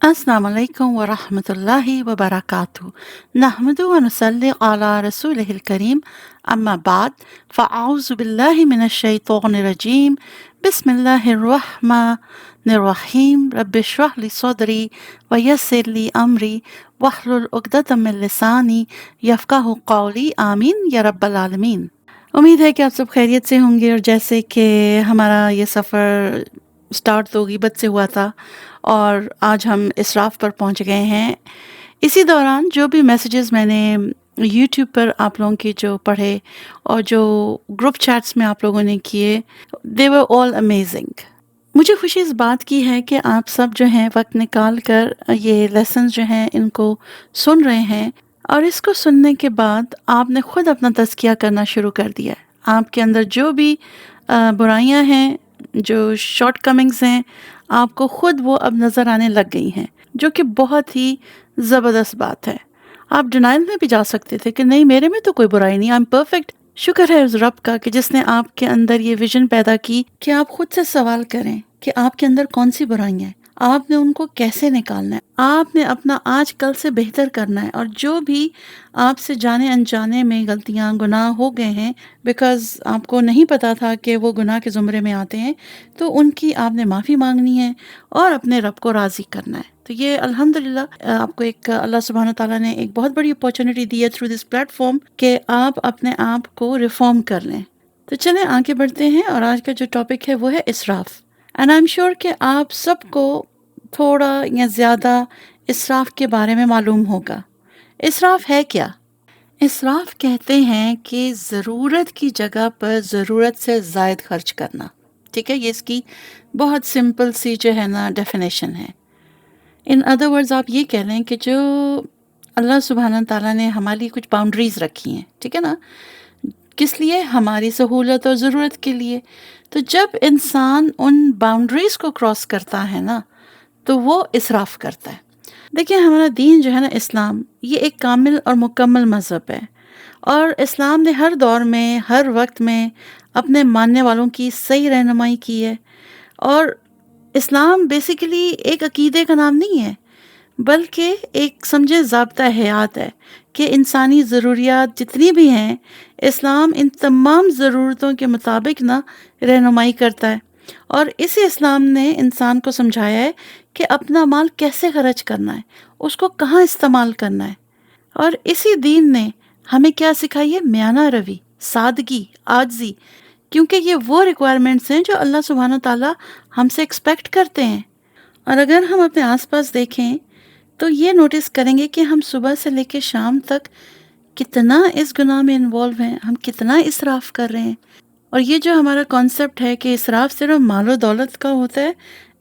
السلام علیکم ورحمۃ اللہ وبرکاتہ نحمد ونصلی علی رسول الکریم اما بعد فاعوذ باللہ من الشیطان الرجیم بسم اللہ الرحمن الرحیم رب اشرح لی صدری ویسر لی امری واحلل عقدۃ من لسانی یفقہوا قولی آمین یا رب العالمین۔ امید ہے کہ آپ سب خیریت سے ہوں گے، اور جیسے کہ ہمارا یہ سفر سٹارٹ تو غیبت سے ہوا تھا اور آج ہم اسراف پر پہنچ گئے ہیں۔ اسی دوران جو بھی میسیجز میں نے یوٹیوب پر آپ لوگوں کے جو پڑھے اور جو گروپ چیٹس میں آپ لوگوں نے کیے، they were all amazing۔ مجھے خوشی اس بات کی ہے کہ آپ سب جو ہیں وقت نکال کر یہ لیسنز جو ہیں ان کو سن رہے ہیں، اور اس کو سننے کے بعد آپ نے خود اپنا تزکیہ کرنا شروع کر دیا ہے۔ آپ کے اندر جو بھی برائیاں ہیں، جو شارٹ کمنگز ہیں، آپ کو خود وہ اب نظر آنے لگ گئی ہیں، جو کہ بہت ہی زبردست بات ہے۔ آپ ڈینائل میں بھی جا سکتے تھے کہ نہیں، میرے میں تو کوئی برائی نہیں، آئی ایم پرفیکٹ۔ شکر ہے اس رب کا کہ جس نے آپ کے اندر یہ ویژن پیدا کی کہ آپ خود سے سوال کریں کہ آپ کے اندر کون سی برائیاں ہیں، آپ نے ان کو کیسے نکالنا ہے، آپ نے اپنا آج کل سے بہتر کرنا ہے، اور جو بھی آپ سے جانے انجانے میں غلطیاں گناہ ہو گئے ہیں بیکاز آپ کو نہیں پتا تھا کہ وہ گناہ کے زمرے میں آتے ہیں، تو ان کی آپ نے معافی مانگنی ہے اور اپنے رب کو راضی کرنا ہے۔ تو یہ الحمدللہ آپ کو ایک اللہ سبحانہ تعالیٰ نے ایک بہت بڑی اپارچونٹی دی ہے تھرو دس پلیٹ فارم کہ آپ اپنے آپ کو ریفارم کر لیں۔ تو چلیں آگے بڑھتے ہیں، اور آج کا جو ٹاپک ہے وہ ہے اسراف۔ اینڈ آئی ایم شیور کہ آپ سب کو تھوڑا یا زیادہ اسراف کے بارے میں معلوم ہوگا۔ اسراف ہے کیا؟ اسراف کہتے ہیں کہ ضرورت کی جگہ پر ضرورت سے زائد خرچ کرنا۔ ٹھیک ہے، یہ اس کی بہت سمپل سی جو ہے نا ڈیفینیشن ہے۔ ان ادر ورڈز آپ یہ کہہ لیں کہ جو اللہ سبحانہ تعالیٰ نے ہمارے لیے کچھ باؤنڈریز رکھی ہیں، ٹھیک ہے نا، کس لیے؟ ہماری سہولت اور ضرورت کے لیے۔ تو جب انسان ان باؤنڈریز کو کراس کرتا ہے نا، تو وہ اسراف کرتا ہے۔ دیکھیں، ہمارا دین جو ہے نا اسلام، یہ ایک کامل اور مکمل مذہب ہے، اور اسلام نے ہر دور میں، ہر وقت میں اپنے ماننے والوں کی صحیح رہنمائی کی ہے۔ اور اسلام بیسیکلی ایک عقیدے کا نام نہیں ہے، بلکہ ایک سمجھے ضابطہ حیات ہے کہ انسانی ضروریات جتنی بھی ہیں، اسلام ان تمام ضرورتوں کے مطابق نا رہنمائی کرتا ہے۔ اور اسی اسلام نے انسان کو سمجھایا ہے کہ اپنا مال کیسے خرچ کرنا ہے، اس کو کہاں استعمال کرنا ہے۔ اور اسی دین نے ہمیں کیا سکھائی ہے؟ میانہ روی، سادگی، عاجزی، کیونکہ یہ وہ ریکوائرمنٹس ہیں جو اللہ سبحانہ تعالیٰ ہم سے ایکسپیکٹ کرتے ہیں۔ اور اگر ہم اپنے آس پاس دیکھیں تو یہ نوٹس کریں گے کہ ہم صبح سے لے کے شام تک کتنا اس گناہ میں انوالو ہیں، ہم کتنا اسراف کر رہے ہیں۔ اور یہ جو ہمارا کانسیپٹ ہے کہ اسراف صرف مال و دولت کا ہوتا ہے،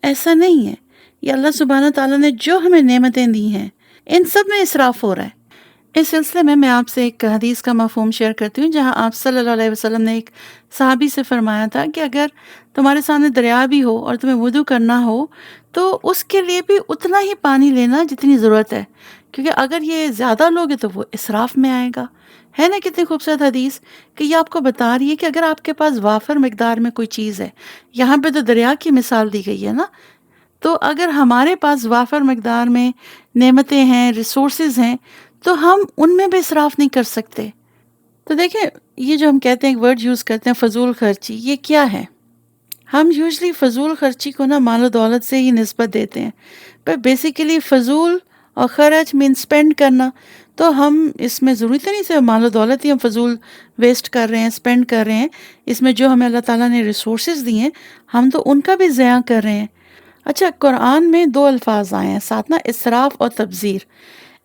ایسا نہیں ہے۔ یہ اللہ سبحانہ تعالیٰ نے جو ہمیں نعمتیں دی ہیں، ان سب میں اسراف ہو رہا ہے۔ اس سلسلے میں آپ سے ایک حدیث کا مفہوم شیئر کرتی ہوں، جہاں آپ صلی اللہ علیہ وسلم نے ایک صحابی سے فرمایا تھا کہ اگر تمہارے سامنے دریا بھی ہو اور تمہیں وضو کرنا ہو تو اس کے لیے بھی اتنا ہی پانی لینا جتنی ضرورت ہے، کیونکہ اگر یہ زیادہ لوگے تو وہ اسراف میں آئے گا۔ ہے نا کتنی خوبصورت حدیث کہ یہ آپ کو بتا رہی ہے کہ اگر آپ کے پاس وافر مقدار میں کوئی چیز ہے، یہاں پہ تو دریا کی مثال دی گئی ہے نا، تو اگر ہمارے پاس وافر مقدار میں نعمتیں ہیں، ریسورسز ہیں، تو ہم ان میں بھی اسراف نہیں کر سکتے۔ تو دیکھیں، یہ جو ہم کہتے ہیں ایک ورڈ یوز کرتے ہیں فضول خرچی، یہ کیا ہے؟ ہم یوزلی فضول خرچی کو نا مال و دولت سے ہی نسبت دیتے ہیں، پر بیسیکلی فضول اور خرچ مین اسپینڈ کرنا، تو ہم اس میں ضروری تو نہیں صرف مال و دولت ہی ہم فضول ویسٹ کر رہے ہیں، اسپینڈ کر رہے ہیں، اس میں جو ہمیں اللہ تعالیٰ نے ریسورسز دی ہیں ہم تو ان کا بھی ضیاع کر رہے ہیں۔ اچھا، قرآن میں دو الفاظ آئے ہیں ساتھ نا، اسراف اور تبذیر۔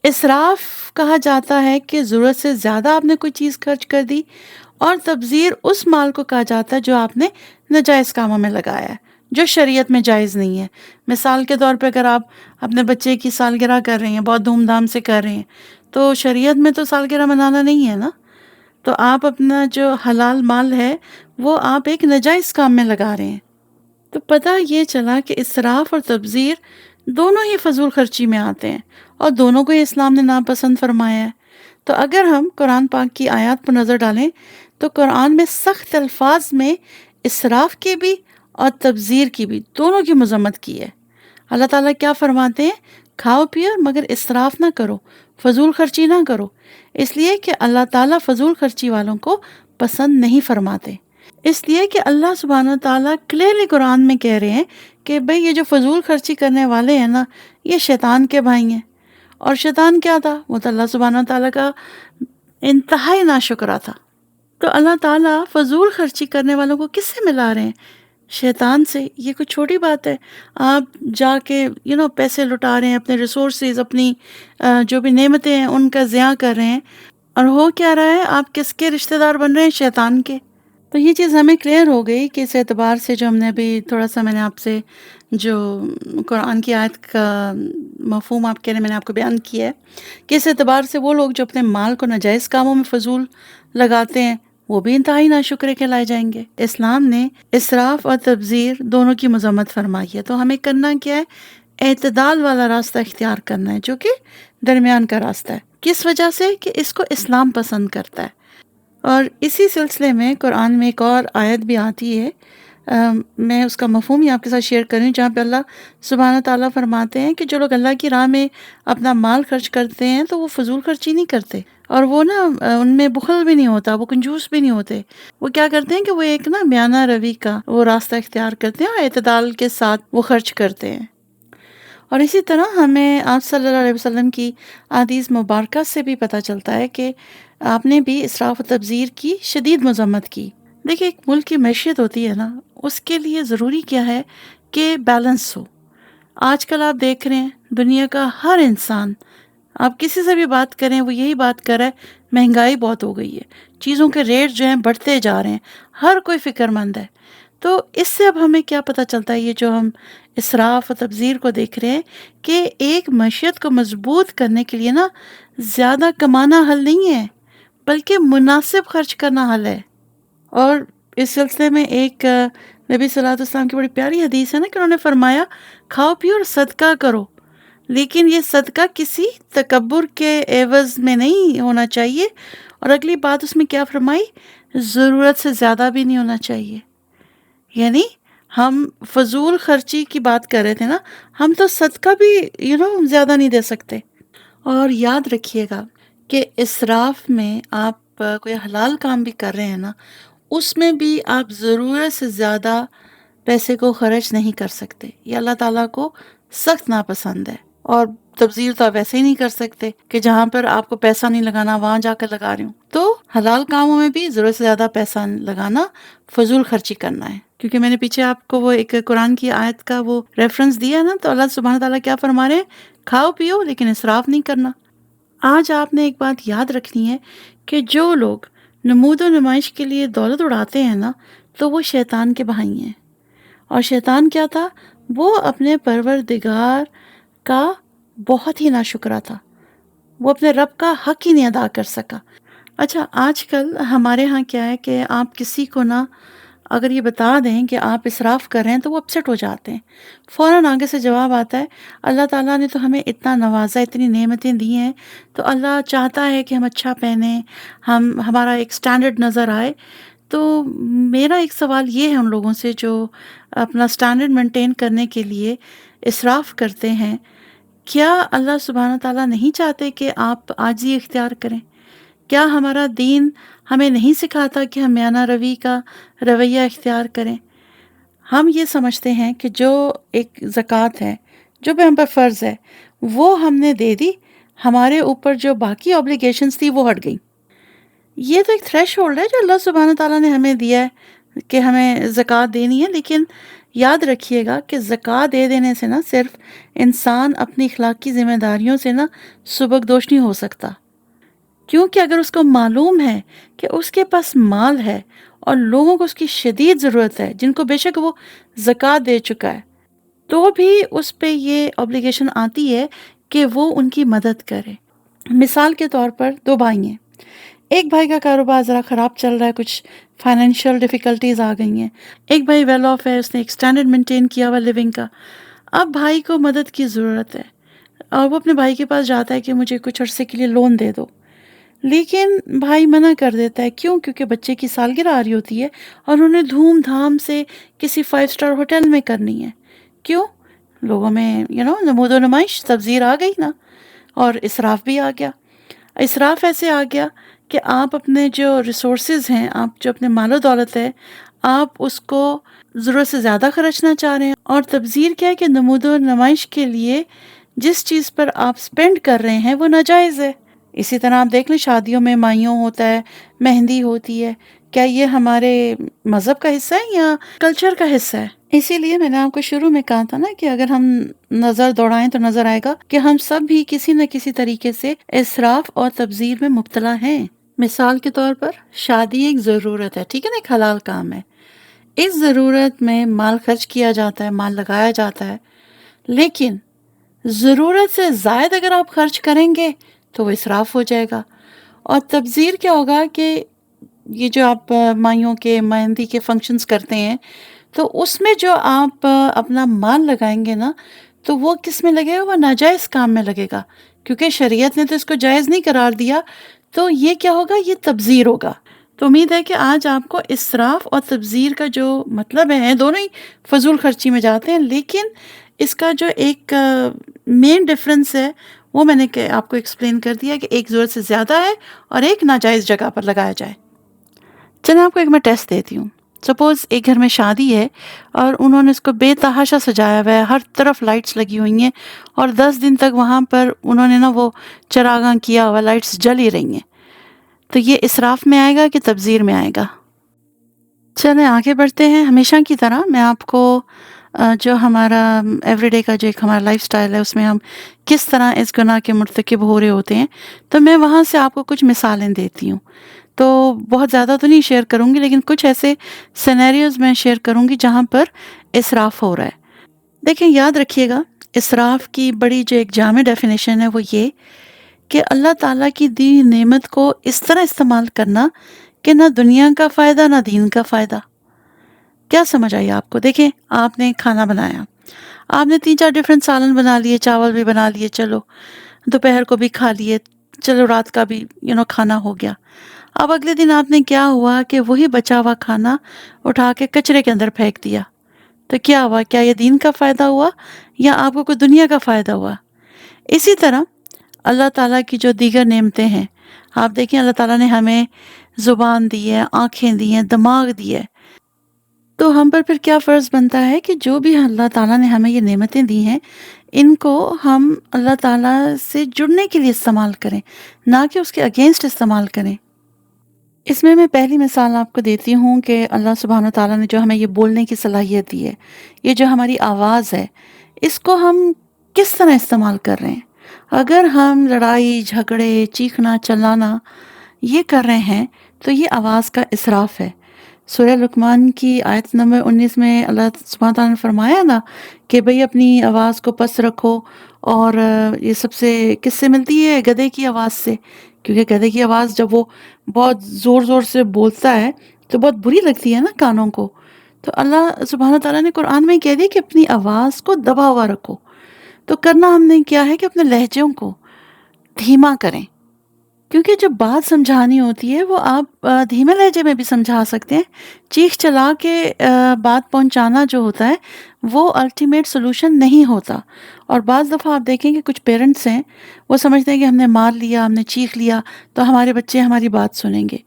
اسراف کہا جاتا ہے کہ ضرورت سے زیادہ آپ نے کوئی چیز خرچ کر دی، اور تبذیر اس مال کو کہا جاتا ہے جو آپ نے ناجائز کاموں میں لگایا ہے، جو شریعت میں جائز نہیں ہے۔ مثال کے طور پہ اگر آپ اپنے بچے کی سالگرہ کر رہے ہیں، بہت دھوم دھام سے کر رہے ہیں، تو شریعت میں تو سالگرہ منانا نہیں ہے نا، تو آپ اپنا جو حلال مال ہے وہ آپ ایک ناجائز کام میں لگا رہے ہیں۔ تو پتہ یہ چلا کہ اسراف اور تبذیر دونوں ہی فضول خرچی میں آتے ہیں، اور دونوں کو ہی اسلام نے ناپسند فرمایا ہے۔ تو اگر ہم قرآن پاک کی آیات پر نظر ڈالیں تو قرآن میں سخت الفاظ میں اسراف کی بھی اور تبذیر کی بھی، دونوں کی مذمت کی ہے۔ اللہ تعالیٰ کیا فرماتے ہیں؟ کھاؤ پیو مگر اسراف نہ کرو، فضول خرچی نہ کرو، اس لیے کہ اللہ تعالیٰ فضول خرچی والوں کو پسند نہیں فرماتے۔ اس لیے کہ اللہ سبحانہ و تعالیٰ کلیئرلی قرآن میں کہہ رہے ہیں کہ بھئی یہ جو فضول خرچی کرنے والے ہیں نا، یہ شیطان کے بھائی ہیں۔ اور شیطان کیا تھا؟ وہ تو اللہ سبحانہ و تعالیٰ کا انتہائی ناشکرا تھا۔ تو اللہ تعالیٰ فضول خرچی کرنے والوں کو کس سے ملا رہے ہیں؟ شیطان سے۔ یہ کوئی چھوٹی بات ہے؟ آپ جا کے پیسے لٹا رہے ہیں، اپنے ریسورسز، اپنی جو بھی نعمتیں ہیں ان کا ضیاع کر رہے ہیں، اور ہو کیا رہا ہے؟ آپ کس کے رشتہ دار بن رہے ہیں؟ شیطان کے۔ تو یہ چیز ہمیں کلیئر ہو گئی کہ اس اعتبار سے جو ہم نے ابھی تھوڑا سا میں نے آپ سے جو قرآن کی آیت کا مفہوم آپ کہہ رہے ہیں، میں نے آپ کو بیان کیا ہے کہ اس اعتبار سے وہ لوگ جو اپنے مال کو ناجائز کاموں میں فضول لگاتے ہیں وہ بھی انتہائی ناشکرے کہلائے جائیں گے۔ اسلام نے اسراف اور تبذیر دونوں کی مذمت فرمائی ہے، تو ہمیں کرنا کیا ہے؟ اعتدال والا راستہ اختیار کرنا ہے، جو کہ درمیان کا راستہ ہے۔ کس وجہ سے؟ کہ اس کو اسلام پسند کرتا ہے۔ اور اسی سلسلے میں قرآن میں ایک اور آیت بھی آتی ہے، میں اس کا مفہوم ہی آپ کے ساتھ شیئر کر رہی ہوں، جہاں پہ اللہ سبحانہ تعالیٰ فرماتے ہیں کہ جو لوگ اللہ کی راہ میں اپنا مال خرچ کرتے ہیں تو وہ فضول خرچی نہیں کرتے، اور وہ ان میں بخل بھی نہیں ہوتا، وہ کنجوس بھی نہیں ہوتے۔ وہ کیا کرتے ہیں کہ وہ ایک میانہ روی کا وہ راستہ اختیار کرتے ہیں اور اعتدال کے ساتھ وہ خرچ کرتے ہیں۔ اور اسی طرح ہمیں آپ صلی اللہ علیہ وسلم کی احادیث مبارکہ سے بھی پتہ چلتا ہے کہ آپ نے بھی اسراف و تبذیر کی شدید مذمت کی۔ دیکھیں، ایک ملک کی معیشت ہوتی ہے نا، اس کے لیے ضروری کیا ہے کہ بیلنس ہو۔ آج کل آپ دیکھ رہے ہیں دنیا کا ہر انسان، آپ کسی سے بھی بات کریں وہ یہی بات کر رہا ہے، مہنگائی بہت ہو گئی ہے، چیزوں کے ریٹ جو ہیں بڑھتے جا رہے ہیں، ہر کوئی فکر مند ہے۔ تو اس سے اب ہمیں کیا پتہ چلتا ہے؟ یہ جو ہم اسراف و تبذیر کو دیکھ رہے ہیں کہ ایک معیشت کو مضبوط کرنے کے لیے زیادہ کمانا حل نہیں ہے، بلکہ مناسب خرچ کرنا حل ہے۔ اور اس سلسلے میں ایک نبی صلی اللہ علیہ وسلم کی بڑی پیاری حدیث ہے کہ انہوں نے فرمایا، کھاؤ پیو اور صدقہ کرو، لیکن یہ صدقہ کسی تکبر کے عوض میں نہیں ہونا چاہیے۔ اور اگلی بات اس میں کیا فرمائی؟ ضرورت سے زیادہ بھی نہیں ہونا چاہیے۔ یعنی ہم فضول خرچی کی بات کر رہے تھے ہم تو صدقہ بھی زیادہ نہیں دے سکتے۔ اور یاد رکھیے گا کہ اسراف میں آپ کوئی حلال کام بھی کر رہے ہیں اس میں بھی آپ ضرورت سے زیادہ پیسے کو خرچ نہیں کر سکتے، یہ اللہ تعالیٰ کو سخت ناپسند ہے۔ اور تبذیر تو آپ ایسے ہی نہیں کر سکتے کہ جہاں پر آپ کو پیسہ نہیں لگانا وہاں جا کر لگا رہی ہوں۔ تو حلال کاموں میں بھی ضرورت سے زیادہ پیسہ لگانا فضول خرچی کرنا ہے، کیونکہ میں نے پیچھے آپ کو وہ ایک قرآن کی آیت کا وہ ریفرنس دیا تو اللہ سبحانہ تعالیٰ کیا فرما رہے ہیں؟ کھاؤ پیو لیکن اسراف نہیں کرنا۔ آج آپ نے ایک بات یاد رکھنی ہے کہ جو لوگ نمود و نمائش کے لیے دولت اڑاتے ہیں تو وہ شیطان کے بھائی ہیں۔ اور شیطان کیا تھا؟ وہ اپنے پروردگار کا بہت ہی ناشکرا تھا، وہ اپنے رب کا حق ہی نہیں ادا کر سکا۔ اچھا، آج کل ہمارے ہاں کیا ہے کہ آپ کسی کو اگر یہ بتا دیں کہ آپ اسراف کر رہے ہیں تو وہ اپسیٹ ہو جاتے ہیں، فوراً آگے سے جواب آتا ہے، اللہ تعالیٰ نے تو ہمیں اتنا نوازا، اتنی نعمتیں دی ہیں، تو اللہ چاہتا ہے کہ ہم اچھا پہنیں، ہمارا ایک سٹینڈرڈ نظر آئے۔ تو میرا ایک سوال یہ ہے ان لوگوں سے جو اپنا سٹینڈرڈ مینٹین کرنے کے لیے اسراف کرتے ہیں، کیا اللہ سبحانہ تعالیٰ نہیں چاہتے کہ آپ عاجزی اختیار کریں؟ کیا ہمارا دین ہمیں نہیں سکھاتا کہ ہم میانہ روی کا رویہ اختیار کریں؟ ہم یہ سمجھتے ہیں کہ جو ایک زکوٰۃ ہے جو بھی ہم پر فرض ہے وہ ہم نے دے دی، ہمارے اوپر جو باقی اوبلیگیشنز تھی وہ ہٹ گئی۔ یہ تو ایک تھریش ہولڈ ہے جو اللہ سبحانہ تعالیٰ نے ہمیں دیا ہے کہ ہمیں زکوٰۃ دینی ہے، لیکن یاد رکھیے گا کہ زکوٰۃ دے دینے سے صرف انسان اپنی اخلاقی ذمہ داریوں سے سبکدوش نہیں ہو سکتا، کیونکہ اگر اس کو معلوم ہے کہ اس کے پاس مال ہے اور لوگوں کو اس کی شدید ضرورت ہے جن کو بے شک وہ زکوٰۃ دے چکا ہے، تو بھی اس پہ یہ اوبلیگیشن آتی ہے کہ وہ ان کی مدد کرے۔ مثال کے طور پر دو بھائی ہیں، ایک بھائی کا کاروبار ذرا خراب چل رہا ہے، کچھ فائنینشیل ڈیفیکلٹیز آ گئی ہیں، ایک بھائی ویل آف ہے، اس نے ایک سٹینڈرڈ مینٹین کیا ہوا لیونگ کا، اب بھائی کو مدد کی ضرورت ہے اور وہ اپنے بھائی کے پاس جاتا ہے کہ مجھے کچھ عرصے کے لیے لون دے دو، لیکن بھائی منع کر دیتا ہے۔ کیوں؟ کیونکہ بچے کی سالگرہ آ رہی ہوتی ہے اور انہوں نے دھوم دھام سے کسی 5 اسٹار ہوٹل میں کرنی ہے۔ کیوں؟ لوگوں میں نمود و نمائش تبذیر آ گئی نا، اور اسراف بھی آ گیا۔ اسراف ایسے آ گیا کہ آپ اپنے جو ریسورسز ہیں، آپ جو اپنے مال و دولت ہے، آپ اس کو ضرورت سے زیادہ خرچنا چاہ رہے ہیں۔ اور تبذیر کیا ہے کہ نمود و نمائش کے لیے جس چیز پر آپ سپینڈ کر رہے ہیں وہ ناجائز ہے۔ اسی طرح آپ دیکھ لیں شادیوں میں مائیوں ہوتا ہے، مہندی ہوتی ہے، کیا یہ ہمارے مذہب کا حصہ ہے یا کلچر کا حصہ ہے؟ اسی لیے میں نے آپ کو شروع میں کہا تھا نا کہ اگر ہم نظر دوڑائیں تو نظر آئے گا کہ ہم سب بھی کسی نہ کسی طریقے سے اسراف اور تبذیر میں مبتلا ہیں۔ مثال کے طور پر شادی ایک ضرورت ہے، ٹھیک ہے نا، ایک حلال کام ہے۔ اس ضرورت میں مال خرچ کیا جاتا ہے، مال لگایا جاتا ہے، لیکن ضرورت سے زائد اگر آپ خرچ کریں گے تو وہ اسراف ہو جائے گا۔ اور تبذیر کیا ہوگا کہ یہ جو آپ مائیوں کے مہندی کے فنکشنز کرتے ہیں، تو اس میں جو آپ اپنا مال لگائیں گے نا، تو وہ کس میں لگے گا؟ وہ ناجائز کام میں لگے گا، کیونکہ شریعت نے تو اس کو جائز نہیں قرار دیا، تو یہ کیا ہوگا؟ یہ تبذیر ہوگا۔ تو امید ہے کہ آج آپ کو اسراف اور تبذیر کا جو مطلب ہے، دونوں ہی فضول خرچی میں جاتے ہیں، لیکن اس کا جو ایک مین ڈفرنس ہے وہ میں نے آپ کو ایکسپلین کر دیا کہ ایک ضرورت سے زیادہ ہے اور ایک ناجائز جگہ پر لگایا جائے۔ چلیں آپ کو ایک میں ٹیسٹ دیتی ہوں۔ سپوز ایک گھر میں شادی ہے اور انہوں نے اس کو بے تحاشا سجایا ہوا ہے، ہر طرف لائٹس لگی ہوئی ہیں، اور 10 دن تک وہاں پر انہوں نے وہ چراغاں کیا ہوا، لائٹس جل ہی رہی ہیں، تو یہ اسراف میں آئے گا کہ تبذیر میں آئے گا؟ چلیں آگے بڑھتے ہیں۔ ہمیشہ کی طرح میں آپ کو جو ہمارا ایوری ڈے کا جو ایک ہمارا لائف سٹائل ہے، اس میں ہم کس طرح اس گناہ کے مرتکب ہو رہے ہوتے ہیں، تو میں وہاں سے آپ کو کچھ مثالیں دیتی ہوں۔ تو بہت زیادہ تو نہیں شیئر کروں گی، لیکن کچھ ایسے سینیریوز میں شیئر کروں گی جہاں پر اسراف ہو رہا ہے۔ دیکھیں، یاد رکھیے گا، اسراف کی بڑی جو ایک جامع ڈیفینیشن ہے وہ یہ کہ اللہ تعالیٰ کی دی نعمت کو اس طرح استعمال کرنا کہ نہ دنیا کا فائدہ نہ دین کا فائدہ۔ کیا سمجھ آئی آپ کو؟ دیکھیں، آپ نے کھانا بنایا، آپ نے 3-4 ڈفرینٹ سالن بنا لیے، چاول بھی بنا لیے، چلو دوپہر کو بھی کھا لیے، چلو رات کا بھی کھانا ہو گیا۔ اب اگلے دن آپ نے کیا ہوا کہ وہی بچا ہوا کھانا اٹھا کے کچرے کے اندر پھینک دیا، تو کیا ہوا؟ کیا یہ دین کا فائدہ ہوا یا آپ کو کوئی دنیا کا فائدہ ہوا؟ اسی طرح اللہ تعالیٰ کی جو دیگر نعمتیں ہیں، آپ دیکھیں اللہ تعالیٰ نے ہمیں زبان دی ہے، آنکھیں دی ہیں، دماغ دی ہے، تو ہم پر پھر کیا فرض بنتا ہے کہ جو بھی اللہ تعالیٰ نے ہمیں یہ نعمتیں دی ہیں، ان کو ہم اللہ تعالیٰ سے جڑنے کے لیے استعمال کریں، نہ کہ اس کے اگینسٹ استعمال کریں۔ اس میں پہلی مثال آپ کو دیتی ہوں کہ اللہ سبحانہ تعالیٰ نے جو ہمیں یہ بولنے کی صلاحیت دی ہے، یہ جو ہماری آواز ہے، اس کو ہم کس طرح استعمال کر رہے ہیں۔ اگر ہم لڑائی جھگڑے چیخنا چلانا یہ کر رہے ہیں تو یہ آواز کا اسراف ہے۔ سورہ لقمان کی آیت نمبر 19 میں اللہ سبحانہ تعالیٰ نے فرمایا نا کہ بھئی اپنی آواز کو پست رکھو، اور یہ سب سے کس سے ملتی ہے؟ گدھے کی آواز سے، کیونکہ گدھے کی آواز جب وہ بہت زور زور سے بولتا ہے تو بہت بری لگتی ہے نا کانوں کو۔ تو اللہ سبحانہ تعالیٰ نے قرآن میں کہہ دیا کہ اپنی آواز کو دبا ہوا رکھو۔ تو کرنا ہم نے کیا ہے کہ اپنے لہجوں کو دھیما کریں، کیونکہ جب بات سمجھانی ہوتی ہے وہ آپ دھیمے لہجے میں بھی سمجھا سکتے ہیں۔ چیخ چلا کے بات پہنچانا جو ہوتا ہے وہ الٹیمیٹ سولوشن نہیں ہوتا۔ اور بعض دفعہ آپ دیکھیں کہ کچھ پیرنٹس ہیں، وہ سمجھتے ہیں کہ ہم نے مار لیا، ہم نے چیخ لیا تو ہمارے بچے ہماری بات سنیں گے،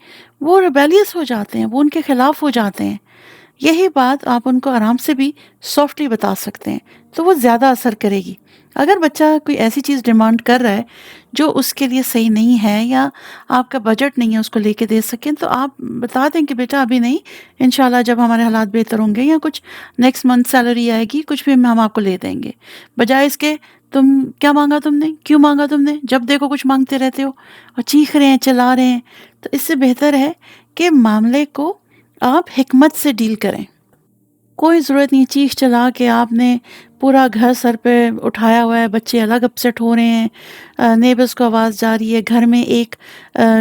وہ ریبیلیس ہو جاتے ہیں، وہ ان کے خلاف ہو جاتے ہیں۔ یہی بات آپ ان کو آرام سے بھی سافٹلی بتا سکتے ہیں، تو وہ زیادہ اثر کرے گی۔ اگر بچہ کوئی ایسی چیز ڈیمانڈ کر رہا ہے جو اس کے لیے صحیح نہیں ہے، یا آپ کا بجٹ نہیں ہے اس کو لے کے دے سکیں، تو آپ بتا دیں کہ بیٹا ابھی نہیں، انشاءاللہ جب ہمارے حالات بہتر ہوں گے یا کچھ نیکسٹ منتھ سیلری آئے گی، کچھ بھی ہم آپ کو لے دیں گے، بجائے اس کے تم کیا مانگا تم نے، کیوں مانگا تم نے، جب دیکھو کچھ مانگتے رہتے ہو اور چیخ رہے ہیں چلا رہے ہیں۔ تو اس سے بہتر ہے کہ معاملے کو آپ حکمت سے ڈیل کریں۔ کوئی ضرورت نہیں چیخ چلا کے آپ نے پورا گھر سر پہ اٹھایا ہوا ہے، بچے الگ اپسیٹ ہو رہے ہیں، نیبرز کو آواز جا رہی ہے، گھر میں ایک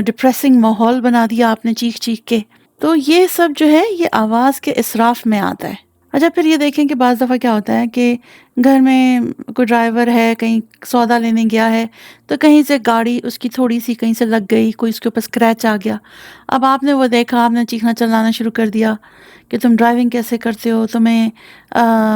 ڈپریسنگ ماحول بنا دیا آپ نے چیخ چیخ کے۔ تو یہ سب جو ہے یہ آواز کے اسراف میں آتا ہے۔ اچھا پھر یہ دیکھیں کہ بعض دفعہ کیا ہوتا ہے کہ گھر میں کوئی ڈرائیور ہے، کہیں سودا لینے گیا ہے، تو کہیں سے گاڑی اس کی تھوڑی سی کہیں سے لگ گئی، کوئی اس کے اوپر اسکریچ آ گیا۔ اب آپ نے وہ دیکھا، آپ نے چیخنا چلانا شروع کر دیا کہ تم ڈرائیونگ کیسے کرتے ہو، تمہیں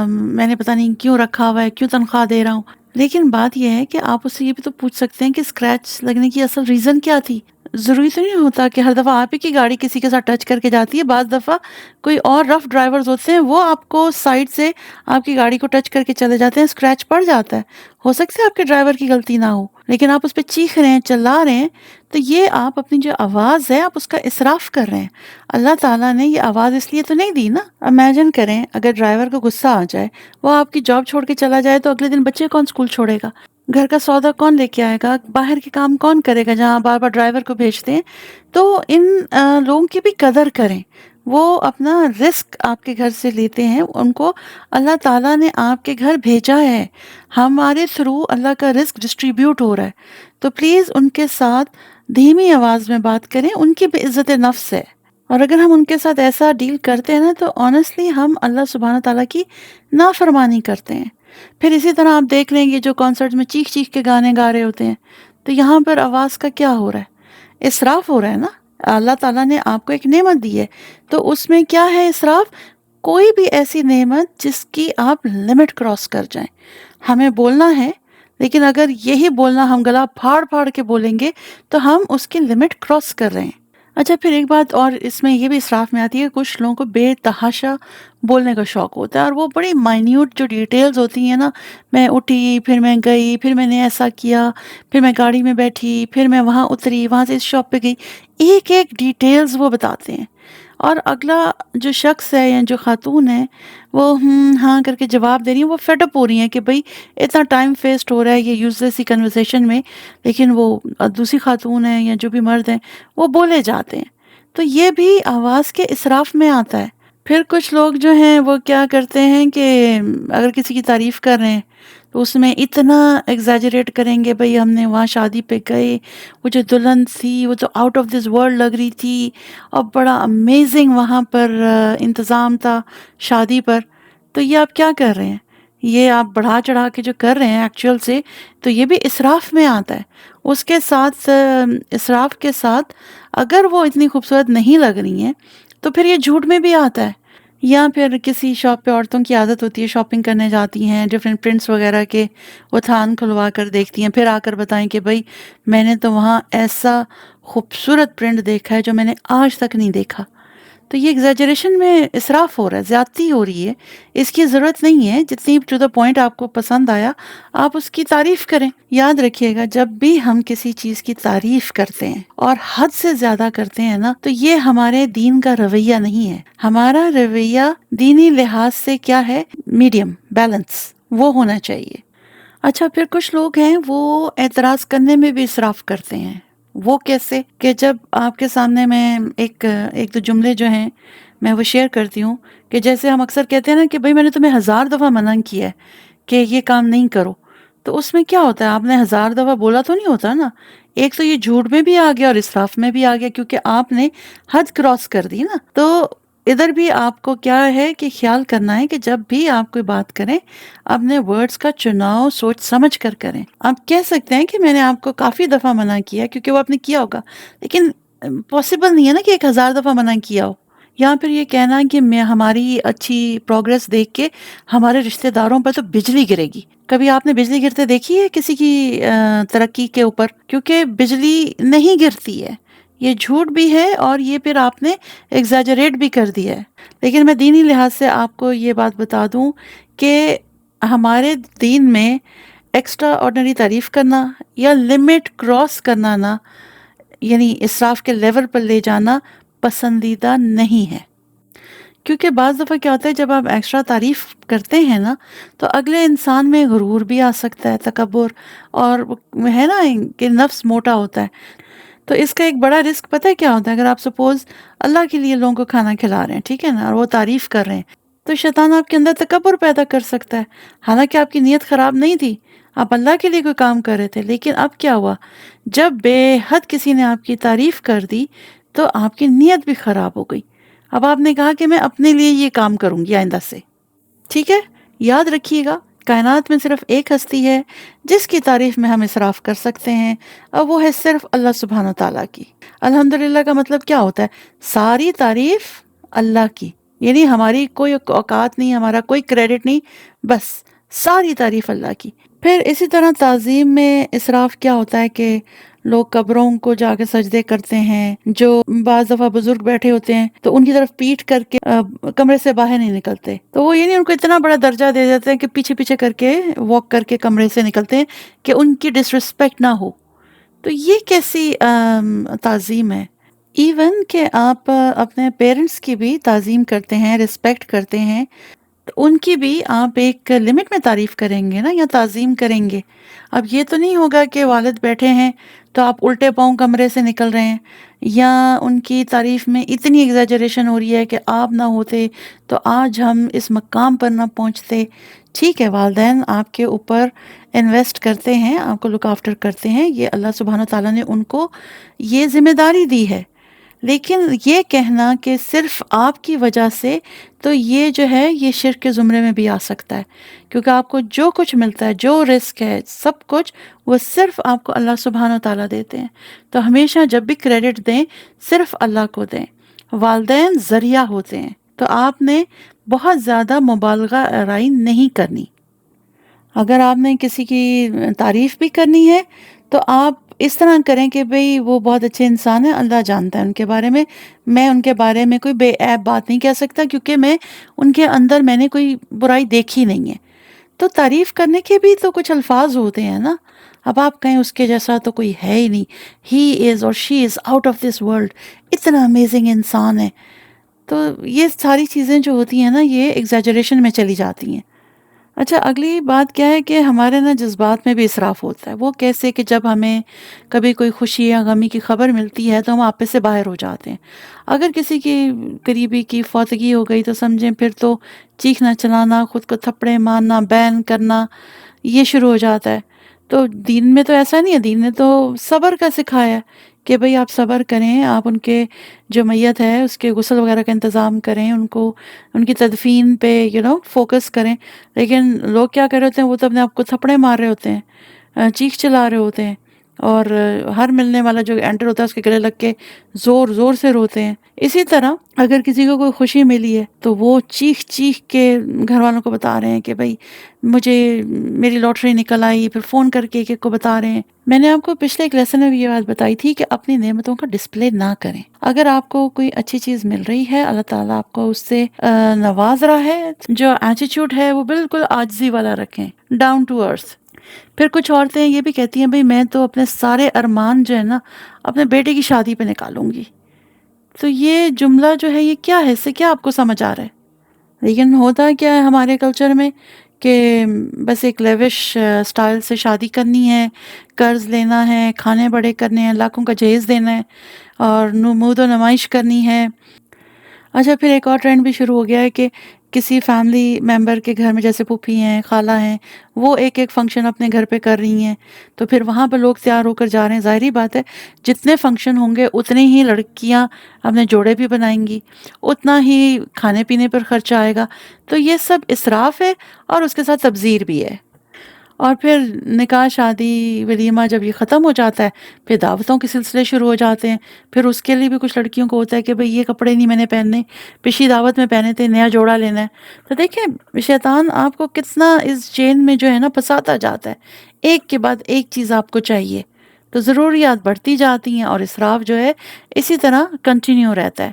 میں نے پتہ نہیں کیوں رکھا ہوا ہے، کیوں تنخواہ دے رہا ہوں۔ لیکن بات یہ ہے کہ آپ اس سے یہ بھی تو پوچھ سکتے ہیں کہ اسکریچ لگنے کی اصل ریزن کیا تھی۔ ضروری تو نہیں ہوتا کہ ہر دفعہ آپ ہی کی گاڑی کسی کے ساتھ ٹچ کر کے جاتی ہے، بعض دفعہ کوئی اور رف ڈرائیورز ہوتے ہیں، وہ آپ کو سائڈ سے آپ کی گاڑی کو ٹچ کر کے چلے جاتے ہیں، اسکریچ پڑ جاتا ہے۔ ہو سکتا ہے آپ کے ڈرائیور کی غلطی نہ ہو، لیکن آپ اس پہ چیخ رہے ہیں، چلا رہے ہیں، تو یہ آپ اپنی جو آواز ہے آپ اس کا اسراف کر رہے ہیں۔ اللہ تعالیٰ نے یہ آواز اس لیے تو نہیں دی نا۔ امیجن کریں اگر ڈرائیور کو غصہ آ جائے، وہ آپ کی جاب چھوڑ کے چلا جائے، تو اگلے دن بچے کون اسکول چھوڑے گا؟ گھر کا سودا کون لے کے آئے گا؟ باہر کے کام کون کرے گا جہاں بار بار ڈرائیور کو بھیجتے ہیں؟ تو ان لوگوں کی بھی قدر کریں۔ وہ اپنا رزق آپ کے گھر سے لیتے ہیں، ان کو اللہ تعالیٰ نے آپ کے گھر بھیجا ہے، ہمارے تھرو اللہ کا رزق ڈسٹریبیوٹ ہو رہا ہے، تو پلیز ان کے ساتھ دھیمی آواز میں بات کریں، ان کی بھی عزت نفس ہے۔ اور اگر ہم ان کے ساتھ ایسا ڈیل کرتے ہیں نا، تو آنیسٹلی ہم اللہ سبحانہ تعالیٰ کی نافرمانی کرتے ہیں۔ پھر اسی طرح آپ دیکھ لیں گے جو کانسرٹس میں چیخ چیخ کے گانے گا رہے ہوتے ہیں، تو یہاں پر آواز کا کیا ہو رہا ہے؟ اسراف ہو رہا ہے نا۔ اللہ تعالیٰ نے آپ کو ایک نعمت دی ہے، تو اس میں کیا ہے اسراف؟ کوئی بھی ایسی نعمت جس کی آپ لمٹ کراس کر جائیں۔ ہمیں بولنا ہے، لیکن اگر یہی بولنا ہم گلا پھاڑ پھاڑ کے بولیں گے تو ہم اس کی لمٹ کراس کر رہے ہیں۔ اچھا پھر ایک بات اور اس میں یہ بھی اسراف میں آتی ہے، کچھ لوگوں کو بے تحاشا بولنے کا شوق ہوتا ہے، اور وہ بڑی مائنیوٹ جو ڈیٹیلز ہوتی ہیں نا، میں اٹھی، پھر میں گئی، پھر میں نے ایسا کیا، پھر میں گاڑی میں بیٹھی، پھر میں وہاں اتری، وہاں سے اس شاپ پہ گئی، ایک ایک ڈیٹیلز وہ بتاتے ہیں۔ اور اگلا جو شخص ہے یا جو خاتون ہے، وہ ہاں کر کے جواب دے رہی ہیں، وہ فیڈ اپ ہو رہی ہیں کہ بھئی اتنا ٹائم ویسٹ ہو رہا ہے یہ یوزلیس سی کنورسیشن میں، لیکن وہ دوسری خاتون ہیں یا جو بھی مرد ہیں وہ بولے جاتے ہیں، تو یہ بھی آواز کے اسراف میں آتا ہے۔ پھر کچھ لوگ جو ہیں وہ کیا کرتے ہیں کہ اگر کسی کی تعریف کر رہے ہیں تو اس میں اتنا ایگزیجریٹ کریں گے، بھئی ہم نے وہاں شادی پہ گئے، وہ جو دلہن تھی وہ تو آؤٹ آف دس ورلڈ لگ رہی تھی، اور بڑا امیزنگ وہاں پر انتظام تھا شادی پر۔ تو یہ آپ کیا کر رہے ہیں؟ یہ آپ بڑھا چڑھا کے جو کر رہے ہیں ایکچوئل سے، تو یہ بھی اسراف میں آتا ہے۔ اس کے ساتھ اسراف کے ساتھ اگر وہ اتنی خوبصورت نہیں لگ رہی ہیں تو پھر یہ جھوٹ میں بھی آتا ہے۔ یا پھر کسی شاپ پہ عورتوں کی عادت ہوتی ہے، شاپنگ کرنے جاتی ہیں، ڈفرینٹ پرنٹس وغیرہ کے وہ تھان کھلوا کر دیکھتی ہیں، پھر آ کر بتائیں کہ بھئی میں نے تو وہاں ایسا خوبصورت پرنٹ دیکھا ہے جو میں نے آج تک نہیں دیکھا۔ تو یہ ایگزیجریشن میں اسراف ہو رہا ہے، زیادتی ہو رہی ہے، اس کی ضرورت نہیں ہے۔ جتنی ٹو دا پوائنٹ آپ کو پسند آیا آپ اس کی تعریف کریں۔ یاد رکھیے گا جب بھی ہم کسی چیز کی تعریف کرتے ہیں اور حد سے زیادہ کرتے ہیں نا، تو یہ ہمارے دین کا رویہ نہیں ہے۔ ہمارا رویہ دینی لحاظ سے کیا ہے؟ میڈیم، بیلنس وہ ہونا چاہیے۔ اچھا پھر کچھ لوگ ہیں وہ اعتراض کرنے میں بھی اسراف کرتے ہیں۔ وہ کیسے؟ کہ جب آپ کے سامنے میں ایک دو جملے جو ہیں میں وہ شیئر کرتی ہوں، کہ جیسے ہم اکثر کہتے ہیں نا کہ بھئی میں نے تمہیں 1000 دفعہ منع کیا ہے کہ یہ کام نہیں کرو، تو اس میں کیا ہوتا ہے؟ آپ نے 1000 دفعہ بولا تو نہیں ہوتا نا۔ ایک تو یہ جھوٹ میں بھی آ گیا اور اسراف میں بھی آ گیا، کیونکہ آپ نے حد کراس کر دی نا۔ تو ادھر بھی آپ کو کیا ہے کہ خیال کرنا ہے کہ جب بھی آپ کوئی بات کریں اپنے ورڈز کا چناؤ سوچ سمجھ کر کریں۔ آپ کہہ سکتے ہیں کہ میں نے آپ کو کافی دفعہ منع کیا، کیونکہ وہ آپ نے کیا ہوگا، لیکن پاسبل نہیں ہے نا کہ 1000 دفعہ منع کیا ہو۔ یا پھر یہ کہنا کہ میں ہماری اچھی پروگرس دیکھ کے ہمارے رشتہ داروں پر تو بجلی گرے گی۔ کبھی آپ نے بجلی گرتے دیکھی ہے کسی کی ترقی کے اوپر؟ کیونکہ بجلی نہیں گرتی ہے، یہ جھوٹ بھی ہے، اور یہ پھر آپ نے ایگزیجریٹ بھی کر دیا ہے۔ لیکن میں دینی لحاظ سے آپ کو یہ بات بتا دوں کہ ہمارے دین میں ایکسٹرا آرڈنری تعریف کرنا یا لمٹ کراس کرنا نا، یعنی اسراف کے لیول پر لے جانا پسندیدہ نہیں ہے۔ کیونکہ بعض دفعہ کیا ہوتا ہے جب آپ ایکسٹرا تعریف کرتے ہیں نا، تو اگلے انسان میں غرور بھی آ سکتا ہے، تکبر، اور ہے نا کہ نفس موٹا ہوتا ہے۔ تو اس کا ایک بڑا رسک پتہ ہے کیا ہوتا ہے؟ اگر آپ سپوز اللہ کے لیے لوگوں کو کھانا کھلا رہے ہیں، ٹھیک ہے نا، اور وہ تعریف کر رہے ہیں، تو شیطان آپ کے اندر تکبر پیدا کر سکتا ہے، حالانکہ آپ کی نیت خراب نہیں تھی، آپ اللہ کے لیے کوئی کام کر رہے تھے، لیکن اب کیا ہوا؟ جب بے حد کسی نے آپ کی تعریف کر دی تو آپ کی نیت بھی خراب ہو گئی۔ اب آپ نے کہا کہ میں اپنے لیے یہ کام کروں گی آئندہ سے، ٹھیک ہے، یاد رکھیے گا کائنات میں صرف ایک ہستی ہے جس کی تعریف میں ہم اسراف کر سکتے ہیں، اور وہ ہے صرف اللہ سبحانہ تعالیٰ کی۔ الحمدللہ کا مطلب کیا ہوتا ہے؟ ساری تعریف اللہ کی، یعنی ہماری کوئی اوقات نہیں، ہمارا کوئی کریڈٹ نہیں، بس ساری تعریف اللہ کی۔ پھر اسی طرح تعظیم میں اسراف کیا ہوتا ہے کہ لوگ قبروں کو جا کے سجدے کرتے ہیں، جو بعض دفعہ بزرگ بیٹھے ہوتے ہیں تو ان کی طرف پیٹ کر کے کمرے سے باہر نہیں نکلتے، تو وہ یعنی ان کو اتنا بڑا درجہ دے دیتے ہیں کہ پیچھے پیچھے کر کے واک کر کے کمرے سے نکلتے ہیں کہ ان کی ڈس رسپیکٹ نہ ہو۔ تو یہ کیسی تعظیم ہے؟ ایون کہ آپ اپنے پیرنٹس کی بھی تعظیم کرتے ہیں، رسپیکٹ کرتے ہیں، تو ان کی بھی آپ ایک لمٹ میں تعریف کریں گے نا، یا تعظیم کریں گے۔ اب یہ تو نہیں ہوگا کہ والد بیٹھے ہیں تو آپ الٹے پاؤں کمرے سے نکل رہے ہیں، یا ان کی تعریف میں اتنی ایگزیجریشن ہو رہی ہے کہ آپ نہ ہوتے تو آج ہم اس مقام پر نہ پہنچتے۔ ٹھیک ہے، والدین آپ کے اوپر انویسٹ کرتے ہیں، آپ کو لک آفٹر کرتے ہیں، یہ اللہ سبحانہ تعالیٰ نے ان کو یہ ذمہ داری دی ہے، لیکن یہ کہنا کہ صرف آپ کی وجہ سے، تو یہ جو ہے یہ شرک کے زمرے میں بھی آ سکتا ہے، کیونکہ آپ کو جو کچھ ملتا ہے، جو رزق ہے، سب کچھ وہ صرف آپ کو اللہ سبحانہ تعالیٰ دیتے ہیں۔ تو ہمیشہ جب بھی کریڈٹ دیں صرف اللہ کو دیں، والدین ذریعہ ہوتے ہیں، تو آپ نے بہت زیادہ مبالغہ آرائی نہیں کرنی۔ اگر آپ نے کسی کی تعریف بھی کرنی ہے تو آپ اس طرح کریں کہ بھئی وہ بہت اچھے انسان ہیں، اللہ جانتا ہے ان کے بارے میں ان کے بارے میں کوئی بے عیب بات نہیں کہہ سکتا، کیونکہ میں ان کے اندر میں نے کوئی برائی دیکھی نہیں ہے۔ تو تعریف کرنے کے بھی تو کچھ الفاظ ہوتے ہیں نا۔ اب آپ کہیں اس کے جیسا تو کوئی ہے ہی نہیں، ہی از اور she is out of this world, اتنا امیزنگ انسان ہے، تو یہ ساری چیزیں جو ہوتی ہیں نا، یہ ایگزیجریشن میں چلی جاتی ہیں۔ اچھا، اگلی بات کیا ہے کہ ہمارے نا جذبات میں بھی اسراف ہوتا ہے۔ وہ کیسے کہ جب ہمیں کبھی کوئی خوشی یا غمی کی خبر ملتی ہے تو ہم آپے سے باہر ہو جاتے ہیں۔ اگر کسی کی قریبی کی فوتگی ہو گئی تو سمجھیں پھر تو چیخنا چلانا، خود کو تھپڑے مارنا، بین کرنا، یہ شروع ہو جاتا ہے۔ تو دین میں تو ایسا نہیں ہے، دین نے تو صبر کا سکھایا ہے کہ بھئی آپ صبر کریں، آپ ان کے جو میت ہے اس کے غسل وغیرہ کا انتظام کریں، ان کو ان کی تدفین پہ فوکس کریں۔ لیکن لوگ کیا کر رہے ہوتے ہیں، وہ تو اپنے آپ کو تھپڑے مار رہے ہوتے ہیں، چیخ چلا رہے ہوتے ہیں، اور ہر ملنے والا جو انٹر ہوتا ہے اس کے گلے لگ کے زور زور سے روتے ہیں۔ اسی طرح اگر کسی کو کوئی خوشی ملی ہے تو وہ چیخ چیخ کے گھر والوں کو بتا رہے ہیں کہ بھئی مجھے میری لاٹری نکل آئی، پھر فون کر کے ایک ایک کو بتا رہے ہیں۔ میں نے آپ کو پچھلے ایک لیسن میں بھی یہ بات بتائی تھی کہ اپنی نعمتوں کا ڈسپلے نہ کریں۔ اگر آپ کو کوئی اچھی چیز مل رہی ہے، اللہ تعالیٰ آپ کو اس سے نواز رہا ہے، جو ایٹیچیوڈ ہے وہ بالکل عاجزی والا رکھیں، ڈاؤن ٹو ارتھ۔ پھر کچھ عورتیں یہ بھی کہتی ہیں بھئی میں تو اپنے سارے ارمان جو ہے نا اپنے بیٹے کی شادی پہ نکالوں گی۔ تو یہ جملہ جو ہے یہ کیا ہے، اس سے کیا آپ کو سمجھ آ رہا ہے؟ لیکن ہوتا کیا ہے ہمارے کلچر میں کہ بس ایک لیوش سٹائل سے شادی کرنی ہے، قرض لینا ہے، کھانے بڑے کرنے ہیں، لاکھوں کا جہیز دینا ہے، اور نمود و نمائش کرنی ہے۔ اچھا، پھر ایک اور ٹرینڈ بھی شروع ہو گیا ہے کہ کسی فیملی ممبر کے گھر میں، جیسے پھوپھی ہیں، خالہ ہیں، وہ ایک ایک فنکشن اپنے گھر پہ کر رہی ہیں، تو پھر وہاں پہ لوگ تیار ہو کر جا رہے ہیں۔ ظاہری بات ہے جتنے فنکشن ہوں گے اتنے ہی لڑکیاں اپنے جوڑے بھی بنائیں گی، اتنا ہی کھانے پینے پر خرچہ آئے گا۔ تو یہ سب اسراف ہے اور اس کے ساتھ تبذیر بھی ہے۔ اور پھر نکاح، شادی، ولیمہ جب یہ ختم ہو جاتا ہے پھر دعوتوں کے سلسلے شروع ہو جاتے ہیں۔ پھر اس کے لیے بھی کچھ لڑکیوں کو ہوتا ہے کہ بھئی یہ کپڑے نہیں میں نے پہننے، پچھلی دعوت میں پہنے تھے، نیا جوڑا لینا ہے۔ تو دیکھیں شیطان آپ کو کتنا اس چین میں جو ہے نا پھنساتا جاتا ہے، ایک کے بعد ایک چیز آپ کو چاہیے، تو ضروریات بڑھتی جاتی ہیں اور اسراف جو ہے اسی طرح کنٹینیو رہتا ہے۔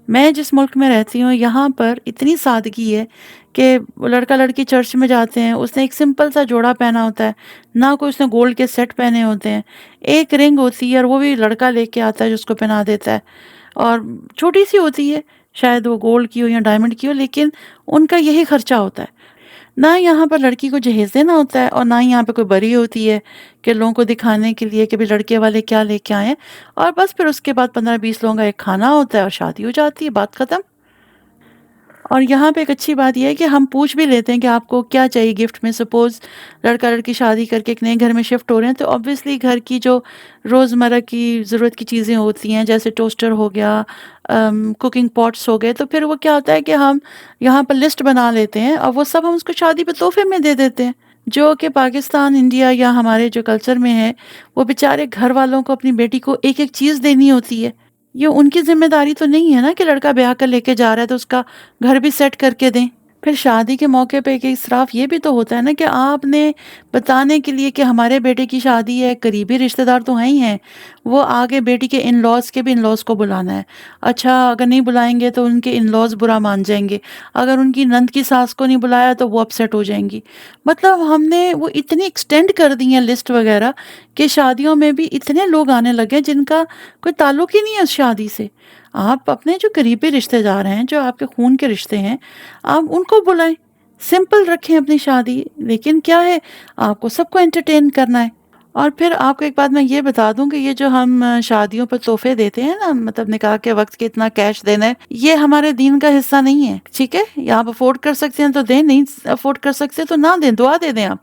میں جس ملک میں رہتی ہوں یہاں پر اتنی سادگی ہے کہ لڑکا لڑکی چرچ میں جاتے ہیں، اس نے ایک سمپل سا جوڑا پہنا ہوتا ہے، نہ کوئی اس نے گولڈ کے سیٹ پہنے ہوتے ہیں، ایک رنگ ہوتی ہے اور وہ بھی لڑکا لے کے آتا ہے جو اس کو پہنا دیتا ہے، اور چھوٹی سی ہوتی ہے، شاید وہ گولڈ کی ہو یا ڈائمنڈ کی ہو، لیکن ان کا یہی خرچہ ہوتا ہے۔ نہ یہاں پر لڑکی کو جہیز دینا ہوتا ہے، اور نہ ہی یہاں پہ کوئی بری ہوتی ہے کہ لوگوں کو دکھانے کے لیے کہ بھی لڑکے والے کیا لے کے آئے ہیں، اور بس پھر اس کے بعد 15-20 لوگوں کا ایک کھانا ہوتا ہے اور شادی ہو جاتی ہے، بات ختم۔ اور یہاں پہ ایک اچھی بات یہ ہے کہ ہم پوچھ بھی لیتے ہیں کہ آپ کو کیا چاہیے گفٹ میں. سپوز لڑکا لڑکی شادی کر کے ایک نئے گھر میں شفٹ ہو رہے ہیں تو obviously گھر کی جو روزمرہ کی ضرورت کی چیزیں ہوتی ہیں جیسے ٹوسٹر ہو گیا، کوکنگ پاٹس ہو گئے، تو پھر وہ کیا ہوتا ہے کہ ہم یہاں پر لسٹ بنا لیتے ہیں اور وہ سب ہم اس کو شادی پہ تحفے میں دے دیتے ہیں. جو کہ پاکستان، انڈیا یا ہمارے جو کلچر میں ہے، وہ بیچارے گھر والوں کو اپنی بیٹی کو ایک ایک چیز دینی ہوتی ہے. یہ ان کی ذمہ داری تو نہیں ہے نا کہ لڑکا بیاہ کر لے کے جا رہا ہے تو اس کا گھر بھی سیٹ کر کے دیں. پھر شادی کے موقع پہ ایک اسراف یہ بھی تو ہوتا ہے نا کہ آپ نے بتانے کے لیے کہ ہمارے بیٹے کی شادی ہے، قریبی رشتہ دار تو ہیں ہی ہیں، وہ آگے بیٹی کے ان لاز کے بھی ان لاز کو بلانا ہے. اچھا اگر نہیں بلائیں گے تو ان کے ان لاز برا مان جائیں گے، اگر ان کی نند کی ساس کو نہیں بلایا تو وہ اپسیٹ ہو جائیں گی. مطلب ہم نے وہ اتنی ایکسٹینڈ کر دی ہیں لسٹ وغیرہ کہ شادیوں میں بھی اتنے لوگ آنے لگے جن کا کوئی تعلق ہی نہیں ہے اس شادی سے. آپ اپنے جو قریبی رشتے دار ہیں، جو آپ کے خون کے رشتے ہیں، آپ ان کو بلائیں، سمپل رکھیں اپنی شادی. لیکن کیا ہے، آپ کو سب کو انٹرٹین کرنا ہے. اور پھر آپ کو ایک بات میں یہ بتا دوں کہ یہ جو ہم شادیوں پر تحفے دیتے ہیں نا، مطلب نکاح کے وقت کے اتنا کیش دینا ہے، یہ ہمارے دین کا حصہ نہیں ہے. ٹھیک ہے، یا آپ افورڈ کر سکتے ہیں تو دیں، نہیں افورڈ کر سکتے تو نہ دیں، دعا دے دیں آپ.